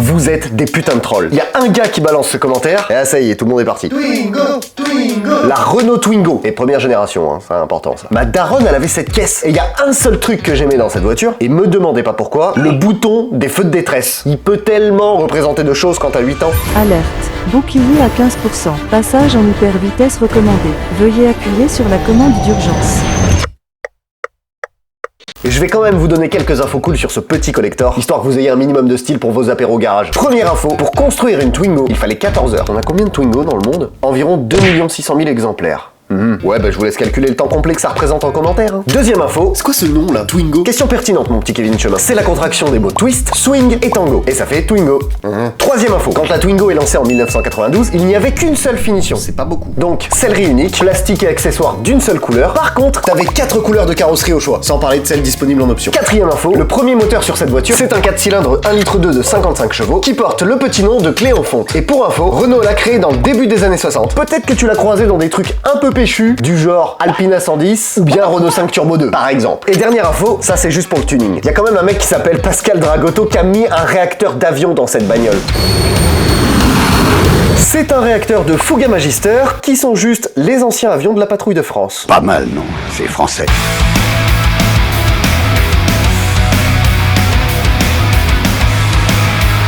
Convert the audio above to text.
vous êtes des putains de trolls. Il y a un gars qui balance ce commentaire, et là ça y est, tout le monde est parti. Twingo, Twingo. La Renault Twingo. Et première génération, hein, c'est important ça. Ma daronne, elle avait cette caisse. Et il y a un seul truc que j'aimais dans cette voiture, et me demandez pas pourquoi, le bouton des feux de détresse. Il peut tellement représenter de choses quand t'as 8 ans. Alerte. Bouclier à 15%. Passage en hyper vitesse recommandé. Veuillez appuyer sur la commande d'urgence. Et je vais quand même vous donner quelques infos cool sur ce petit collector, histoire que vous ayez un minimum de style pour vos apéros au garage. Première info, pour construire une Twingo, il fallait 14 heures. On a combien de Twingo dans le monde? Environ 2 600 000 exemplaires. Ouais, bah je vous laisse calculer le temps complet que ça représente en commentaire. Hein. Deuxième info, c'est quoi ce nom là, Twingo? Question pertinente mon petit Kevin Chemin. C'est la contraction des mots twist, swing et tango. Et ça fait Twingo. Troisième info, quand la Twingo est lancée en 1992, il n'y avait qu'une seule finition. C'est pas beaucoup. Donc, sellerie unique, plastique et accessoires d'une seule couleur. Par contre, t'avais 4 couleurs de carrosserie au choix, sans parler de celles disponibles en option. Quatrième info, le premier moteur sur cette voiture, c'est un 4 cylindres 1,2 litre de 55 chevaux qui porte le petit nom de Cléon Fonte. Et pour info, Renault l'a créé dans le début des années 60. Peut-être que tu l'as croisé dans des trucs un peu péchus, du genre Alpina 110 ou bien Renault 5 Turbo 2 par exemple. Et dernière info, ça c'est juste pour le tuning. Il y a quand même un mec qui s'appelle Pascal Dragotto qui a mis un réacteur d'avion dans cette bagnole. C'est un réacteur de Fouga Magister qui sont juste les anciens avions de la patrouille de France. Pas mal, non? C'est français.